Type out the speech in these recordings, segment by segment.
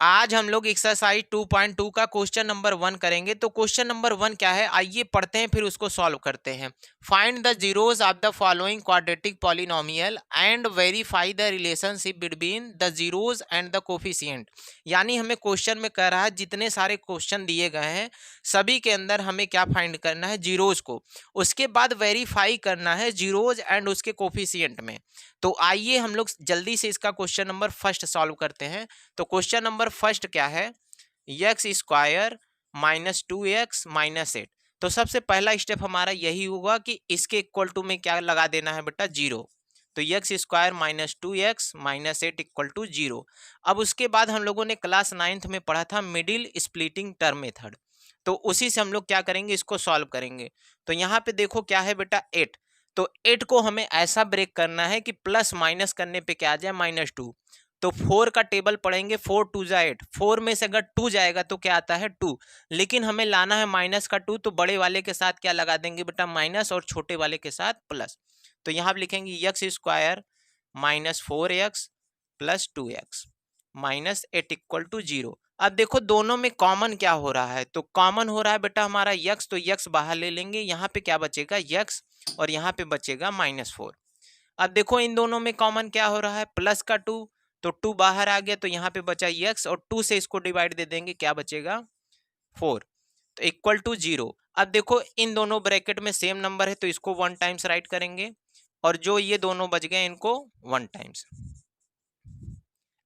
आज हम लोग एक्सरसाइज 2.2 का क्वेश्चन नंबर 1 करेंगे। तो क्वेश्चन नंबर 1 क्या है, आइए पढ़ते हैं फिर उसको सॉल्व करते हैं। Find the zeros of the following quadratic polynomial and verify the relationship between the zeros and the coefficient. यानी हमें क्वेश्चन में कह रहा है जितने सारे क्वेश्चन दिए गए हैं सभी के अंदर हमें क्या फाइंड करना है, जीरोस को। उसके बाद वेरीफाई करना है जीरोस एंड उसके कोफिशिएंट में। तो आइए हम लोग जल्दी से इसका क्वेश्चन नंबर फर्स्ट सॉल्व करते हैं। तो क्वेश्चन नंबर फर्स्ट क्या है, x square minus 2x minus 8। तो सबसे पहला स्टेप हमारा यही होगा कि इसके इक्वल टू में क्या लगा देना है बेटा, जीरो। तो x square minus 2x minus 8 equal to zero. अब उसके बाद हम लोगों ने क्लास 9th में पढ़ा था मिडिल स्प्लिटिंग टर्म मेथड। तो उसी से हम लोग क्या करेंगे, इसको सॉल्व करेंगे। तो यहाँ पे देखो क्या है बेटा, 8। तो 8 को हमें ऐसा ब्रेक करना है कि प्लस माइनस करने पे क्या आ जाए, -2। तो 4 का टेबल पढ़ेंगे, 4 2 जा 8। 4 में से अगर 2 जाएगा तो क्या आता है, 2। लेकिन हमें लाना है माइनस का 2, तो बड़े वाले के साथ क्या लगा देंगे बेटा, माइनस, और छोटे वाले के साथ प्लस। तो यहाँ पे लिखेंगे x square minus 4x plus 2x minus 8 equal to 0। अब देखो दोनों में कॉमन क्या हो रहा है, तो कॉमन हो रहा है बेटा हमारा x, तो x बाहर ले लेंगे। यहाँ पे क्या बचेगा, x, और यहाँ पे बचेगा -4। अब देखो इन दोनों में कॉमन क्या हो रहा है, प्लस का 2, तो 2 बाहर आ गया, तो यहाँ पे बचा x, और 2 से इसको डिवाइड दे देंगे, क्या बचेगा, 4। तो इक्वल टू 0। अब देखो इन दोनों ब्रैकेट में सेम नंबर है, तो इसको 1 टाइम्स राइट करेंगे, और जो ये दोनों बच गए इनको 1 टाइम्स।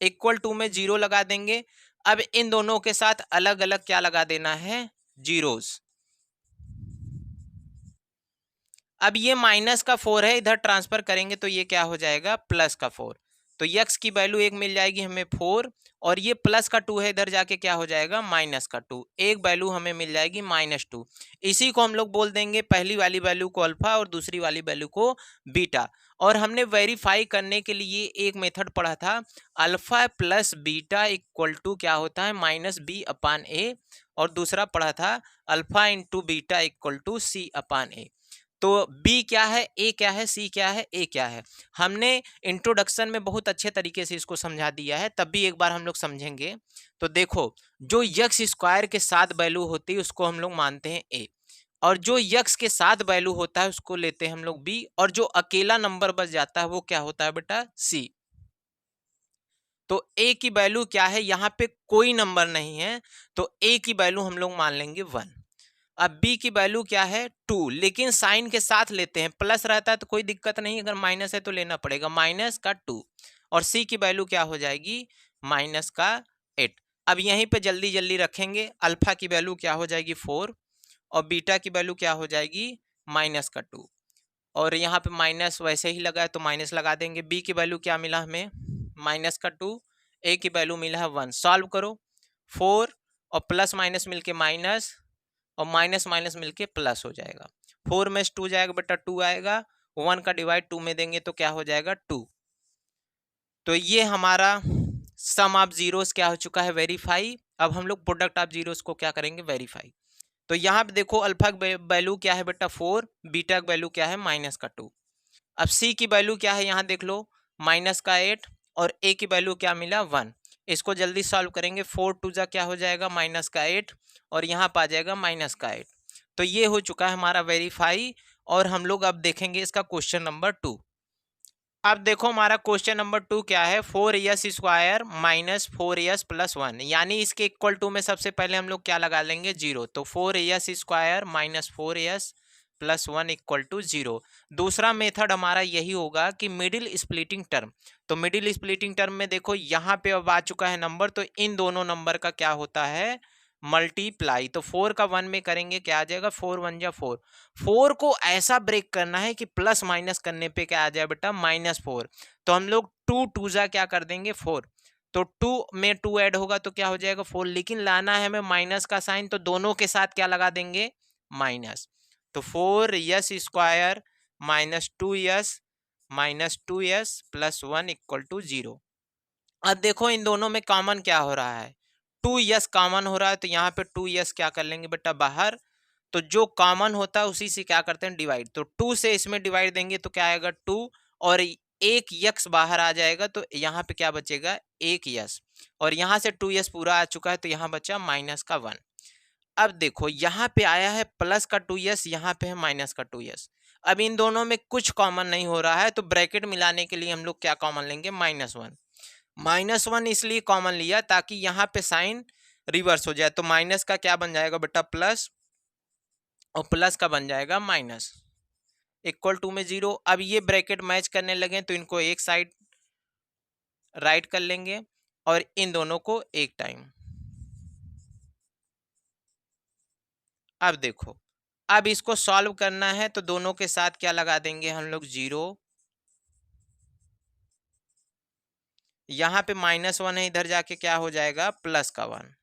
इक्वल टू में 0 लगा देंगे। अब इन दोनों के साथ अलग अलग क्या लगा देना है, जीरोस। अब ये माइनस का 4 है, इधर ट्रांसफर करेंगे तो ये क्या हो जाएगा, प्लस का 4। तो x की वैल्यू एक मिल जाएगी हमें 4, और ये प्लस का 2 है, इधर जाके क्या हो जाएगा, माइनस का 2। एक वैल्यू हमें मिल जाएगी -2। इसी को हम लोग बोल देंगे, पहली वाली वैल्यू को अल्फा और दूसरी वाली वैल्यू को बीटा। और हमने वेरीफाई करने के लिए एक मेथड पढ़ा था, alpha plus beta equal to क्या होता है, -b/a। और दूसरा पढ़ा था alpha into beta equal to c/a। तो B क्या है, A क्या है, C क्या है, A क्या है। हमने इंट्रोडक्शन में बहुत अच्छे तरीके से इसको समझा दिया है, तब भी एक बार हम लोग समझेंगे। तो देखो जो यक्स स्क्वायर के साथ वैल्यू होती है उसको हम लोग मानते हैं A, और जो यक्स के साथ वैल्यू होता है उसको लेते हैं हम लोग B, और जो अकेला नंबर बच जाता है वो क्या होता है बेटा, C। तो A की वैल्यू क्या है, यहाँ पे कोई नंबर नहीं है, तो A की वैल्यू हम लोग मान लेंगे 1। अब B की वैल्यू क्या है, 2, लेकिन साइन के साथ लेते हैं, प्लस रहता है तो कोई दिक्कत नहीं, अगर माइनस है तो लेना पड़ेगा, माइनस का 2। और C की वैल्यू क्या हो जाएगी, माइनस का 8। अब यहीं पे जल्दी जल्दी रखेंगे, अल्फा की वैल्यू क्या हो जाएगी, 4, और बीटा की वैल्यू क्या हो जाएगी, माइनस का 2। और यहाँ पे माइनस वैसे ही लगा है तो माइनस लगा देंगे। B की वैल्यू क्या मिला हमें, माइनस का 2। A की वैल्यू मिला है 1। सॉल्व करो, 4 और प्लस माइनस मिलके माइनस, और माइनस माइनस मिलके प्लस हो जाएगा। 4 में 2 जाएगा बेटा, 2 आएगा। 1 का डिवाइड 2 में देंगे तो क्या हो जाएगा, 2। तो ये हमारा सम ऑफ जीरोस क्या हो चुका है, वेरीफाई। अब हम लोग प्रोडक्ट ऑफ जीरोस को क्या करेंगे, वेरीफाई। तो यहाँ पे देखो अल्फा वैल्यू क्या है बेटा, 4, बीटा का वैल्यू क्या है, माइनस का 2। अब सी की वैल्यू क्या है, यहाँ देख लो, माइनस का 8, और ए की वैल्यू क्या मिला, 1। इसको जल्दी सॉल्व करेंगे, 4 2 जा क्या हो जाएगा, माइनस का 8, और यहाँ पर आ जाएगा माइनस का 8। तो ये हो चुका है हमारा वेरीफाई। और हम लोग अब देखेंगे इसका क्वेश्चन नंबर 2। अब देखो हमारा क्वेश्चन नंबर 2 क्या है, 4s square minus 4s plus 1, यानी इसके इक्वल टू में सबसे पहले हम लोग क्या लगा लेंगे, 0। तो 4s square minus 4s plus 1 equal to 0। दूसरा मेथड हमारा यही होगा कि मिडिल स्प्लिटिंग टर्म। तो मिडिल स्प्लिटिंग टर्म में देखो यहाँ पे अब आ चुका है नंबर, तो इन दोनों नंबर का क्या होता है, मल्टीप्लाई। तो 4 का 1 में करेंगे, क्या आ जाएगा, 4 1 जा 4। 4 को ऐसा ब्रेक करना है कि प्लस माइनस करने पे क्या आ जाए बेटा, -4। तो हम लोग 2 2 जा क्या कर देंगे, 4। तो 2 में 2 ऐड होगा तो क्या हो जाएगा, 4। लेकिन लाना है हमें माइनस का साइन, तो दोनों के साथ क्या लगा देंगे, माइनस। तो 4s square -2s plus 1 equal to 0। अब देखो इन दोनों में कॉमन क्या हो रहा है, 2s कॉमन हो रहा है, तो यहाँ पे 2s क्या कर लेंगे बेटा, बाहर। तो जो कॉमन होता है उसी से क्या करते हैं, डिवाइड। तो 2 से इसमें डिवाइड देंगे तो क्या आएगा, 2, और एक यक्स बाहर आ जाएगा, तो यहाँ पे क्या बचेगा, एक यस। और यहाँ से 2s पूरा आ चुका है, तो यहाँ बचा माइनस का 1। अब देखो यहाँ पे आया है प्लस का 2s, यहाँ पे है माइनस का 2s। अब इन दोनों में कुछ कॉमन नहीं हो रहा है, तो ब्रैकेट मिलाने के लिए हम लोग क्या कॉमन लेंगे, -1। -1 इसलिए कॉमन लिया ताकि यहाँ पे साइन रिवर्स हो जाए, तो माइनस का क्या बन जाएगा बेटा, प्लस, और प्लस का बन जाएगा माइनस, इक्वल टू में 0। अब ये ब्रैकेट मैच करने लगे तो इनको एक साइड राइट कर लेंगे और इन दोनों को एक टाइम। अब देखो, अब इसको सॉल्व करना है तो दोनों के साथ क्या लगा देंगे हम लोग, 0। यहाँ पे -1 है, इधर जाके क्या हो जाएगा, प्लस का 1।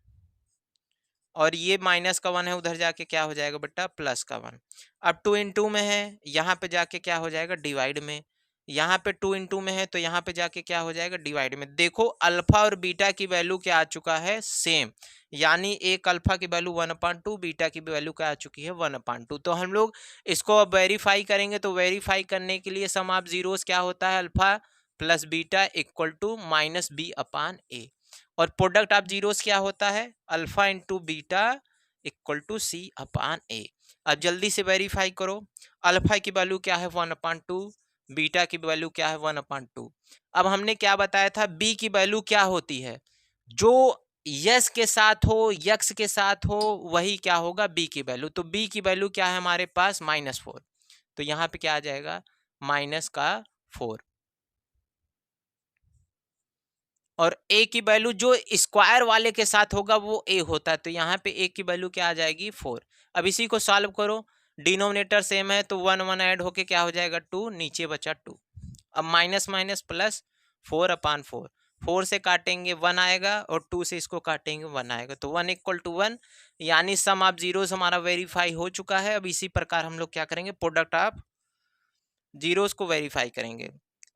और ये माइनस का 1 है, उधर जाके क्या हो जाएगा बेटा, प्लस का 1। अब 2 इंटू में है, यहाँ पे जाके क्या हो जाएगा, डिवाइड में। यहाँ पे 2 इंटू में है तो यहाँ पे जाके क्या हो जाएगा, डिवाइड में। देखो अल्फा और बीटा की वैल्यू क्या आ चुका है, सेम। यानी एक अल्फा की वैल्यू 1/2, बीटा की वैल्यू क्या आ चुकी है, 1/2। तो हम लोग इसको अब वेरीफाई करेंगे, तो वेरीफाई करने के लिए सम ऑफ जीरोस क्या होता है, alpha plus beta equal to -b/a। और प्रोडक्ट ऑफ जीरोस क्या होता है, alpha into beta equal to c/a। अब जल्दी से वेरीफाई करो, अल्फा की वैल्यू क्या है, 1/2, बीटा की वैल्यू क्या है, 1/2। अब हमने क्या बताया था, बी की वैल्यू क्या होती है, जो यस के साथ हो, यक्स के साथ हो, वही क्या होगा, बी की वैल्यू। तो बी की वैल्यू क्या है हमारे पास, -4। तो यहाँ पे क्या आ जाएगा, माइनस का 4। और ए की वैल्यू जो स्क्वायर वाले के साथ होगा वो ए होता है, तो यहाँ पे ए की वैल्यू क्या आ जाएगी, 4। अब इसी को सॉल्व करो, डिनोमिनेटर सेम है तो 1 1 ऐड होके क्या हो जाएगा, 2, नीचे बचा 2। अब माइनस माइनस प्लस, 4/4, 4 से काटेंगे 1 आएगा और 2 से इसको काटेंगे 1 आएगा, तो 1 = 1। यानी सम ऑफ जीरोस हमारा वेरीफाई हो चुका है। अब इसी प्रकार हम लोग क्या करेंगे, प्रोडक्ट ऑफ जीरोस को वेरीफाई करेंगे।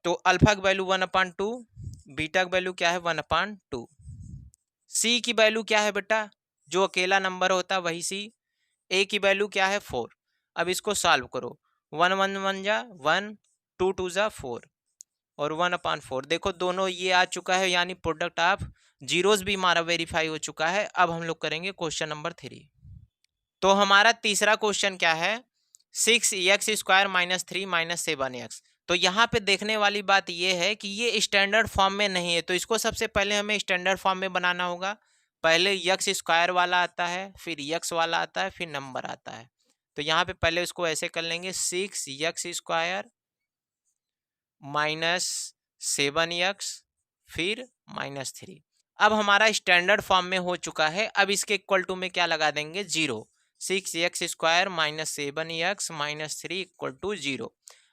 तो अल्फा की वैल्यू 1/2, बीटा की वैल्यू क्या है, 1/2। सी की वैल्यू क्या है बेटा, जो अकेला नंबर होता है वही सी। ए की वैल्यू क्या है, 4। अब इसको सॉल्व करो, 1 1 1 जा 1, 2 2 जा 4 और 1/4। देखो दोनों ये आ चुका है, यानी प्रोडक्ट ऑफ जीरोस भी हमारा वेरीफाई हो चुका है। अब हम लोग करेंगे क्वेश्चन नंबर 3। तो हमारा तीसरा क्वेश्चन क्या है, 6x² - 3 - 7x। तो यहाँ पे देखने वाली बात ये है कि ये स्टैंडर्ड फॉर्म में नहीं है, तो इसको सबसे पहले हमें स्टैंडर्ड फॉर्म में बनाना होगा। पहले x² वाला आता है, फिर x वाला आता है, फिर नंबर आता है। तो यहाँ पे पहले इसको ऐसे कर लेंगे, 6x² - 7x फिर -3। अब हमारा स्टैंडर्ड फॉर्म में हो चुका है। अब इसके इक्वल टू में क्या लगा देंगे, 0। 6x² - 7x - 3 = 0।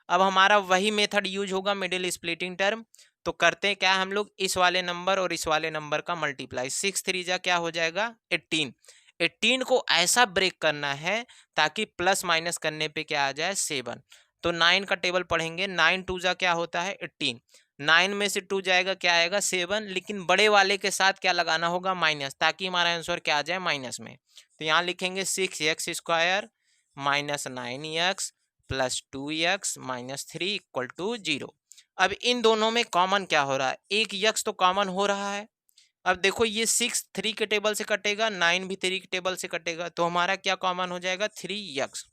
अब हमारा वही मेथड यूज होगा, मिडिल स्प्लिटिंग टर्म। तो करते हैं क्या हम लोग, इस वाले नंबर और इस वाले नंबर का मल्टीप्लाई, 6 3 जा क्या हो जाएगा, 18। 18 को ऐसा ब्रेक करना है ताकि प्लस माइनस करने पे क्या आ जाए, 7। तो 9 का टेबल पढ़ेंगे, 9 2 जा क्या होता है, 18। 9 में से 2 जाएगा, क्या आएगा, 7। लेकिन बड़े वाले के साथ क्या लगाना होगा, माइनस, ताकि हमारा आंसर क्या आ जाए, माइनस में। तो यहाँ लिखेंगे 6x² - 9x + 2x - 3 = 0। अब इन दोनों में कॉमन क्या हो रहा है, एक यक्स तो कॉमन हो रहा है। अब देखो ये 6 3 के टेबल से कटेगा, 9 भी 3 के टेबल से कटेगा, तो हमारा क्या कॉमन हो जाएगा, 3x।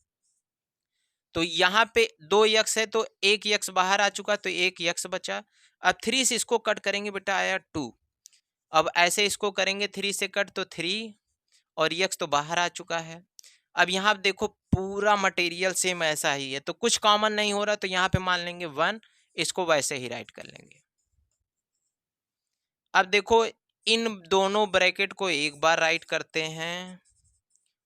तो यहाँ पे 2x है तो एक x बाहर आ चुका, तो एक x बचा। अब 3 से इसको कट करेंगे बेटा, आया 2। अब ऐसे इसको करेंगे 3 से कट, तो 3 और x तो बाहर आ चुका है। अब यहाँ देखो पूरा मटेरियल सेम ऐसा ही है, तो कुछ कॉमन नहीं हो रहा, तो यहाँ पे मान लेंगे 1, इसको वैसे ही राइट कर लेंगे। अब देखो इन दोनों ब्रैकेट को एक बार राइट करते हैं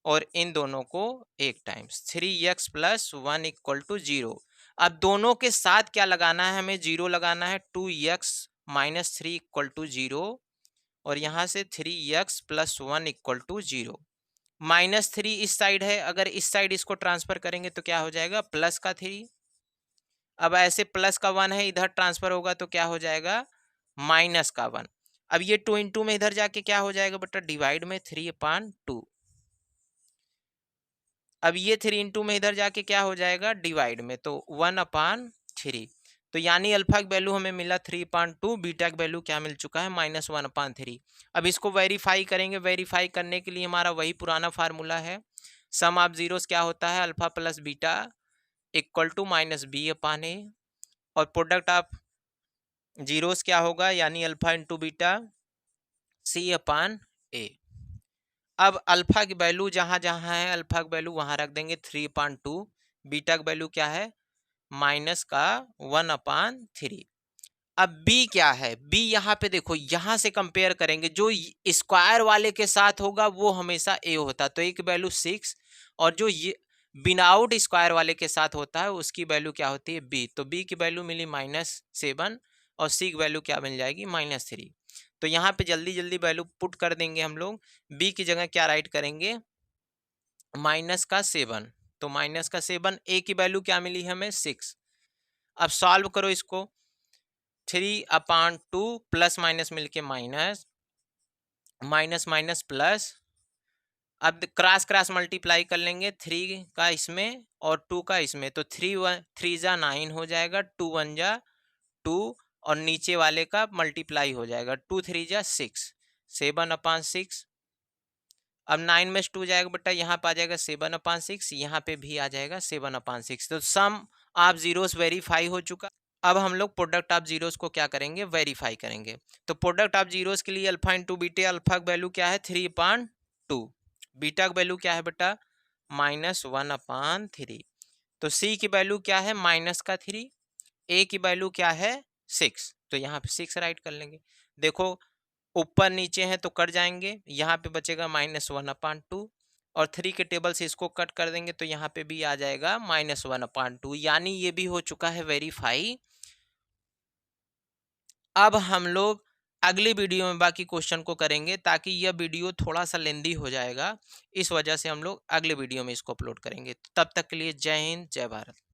और इन दोनों को एक टाइम्स, 3x + 1 = 0। अब दोनों के साथ क्या लगाना है, हमें 0 लगाना है, 2x - 3 = 0 और यहाँ से 3x + 1 = 0। -3 इस साइड है, अगर इस साइड इसको ट्रांसफर करेंगे तो क्या हो जाएगा, प्लस का 3। अब ऐसे प्लस का 1 है, इधर ट्रांसफर होगा तो क्या हो जाएगा, माइनस का 1। अब ये 2 इंटू में इधर जाके क्या हो जाएगा बेटा, डिवाइड में 3/2। अब ये 3 इंटू में इधर जाके क्या हो जाएगा, डिवाइड में, तो 1/3। तो यानी अल्फा की वैल्यू हमें मिला 3.2, बीटा की वैल्यू क्या मिल चुका है -1/3। अब इसको वेरीफाई करेंगे। वेरीफाई करने के लिए हमारा वही पुराना फार्मूला है, सम ऑफ जीरोस क्या होता है, alpha plus beta equal to -b/a, और प्रोडक्ट ऑफ जीरोस क्या होगा, यानी अल्फा इंटू बीटा c/a। अब अल्फा की वैल्यू जहां जहां है अल्फा की वैल्यू वहां रख देंगे 3.2, बीटा की वैल्यू क्या है -1/3। अब b क्या है, b यहाँ पे देखो, यहाँ से कंपेयर करेंगे, जो स्क्वायर वाले के साथ होगा वो हमेशा a होता है, तो a की वैल्यू 6, और जो ये विदाउट स्क्वायर वाले के साथ होता है उसकी वैल्यू क्या होती है b, तो b की वैल्यू मिली -7 और c की वैल्यू क्या मिल जाएगी -3। तो यहाँ पे जल्दी जल्दी वैल्यू पुट कर देंगे हम लोग। b की जगह क्या राइट करेंगे, -7, तो -7, a की वैल्यू क्या मिली हमें 6। अब सॉल्व करो इसको, 3/2 प्लस माइनस मिलके माइनस, माइनस माइनस प्लस, अब क्रॉस क्रॉस मल्टीप्लाई कर लेंगे, 3 का इसमें और 2 का इसमें, तो 3 जा 9 हो जाएगा, 2 1 जा 2, और नीचे वाले का मल्टीप्लाई हो जाएगा, 2 3 जा 6, 7/6। अब 9 में 2 जाएगा बेटा, यहाँ पे आ जाएगा 7/6, यहाँ पे भी आ जाएगा 7/6। तो सम ऑफ जीरोस वेरीफाई हो चुका। अब हम लोग प्रोडक्ट ऑफ जीरोस को क्या करेंगे, वेरीफाई करेंगे। तो प्रोडक्ट ऑफ जीरोस के लिए अल्फा इंटू बीटा, अल्फा की वैल्यू क्या है 3/2, बीटा की वैल्यू क्या है बेटा -1/3, तो सी की वैल्यू क्या है -3, ए की वैल्यू क्या है 6, तो यहाँ पे 6 राइट कर लेंगे। देखो ऊपर नीचे हैं तो कट जाएंगे, यहाँ पे बचेगा -1/2, और 3 के टेबल से इसको कट कर देंगे तो यहाँ पे भी आ जाएगा -1/2, यानी ये भी हो चुका है वेरीफाई। अब हम लोग अगली वीडियो में बाकी क्वेश्चन को करेंगे, ताकि यह वीडियो थोड़ा सा लेंदी हो जाएगा, इस वजह से हम लोग अगले वीडियो में इसको अपलोड करेंगे। तब तक के लिए जय हिंद, जय भारत।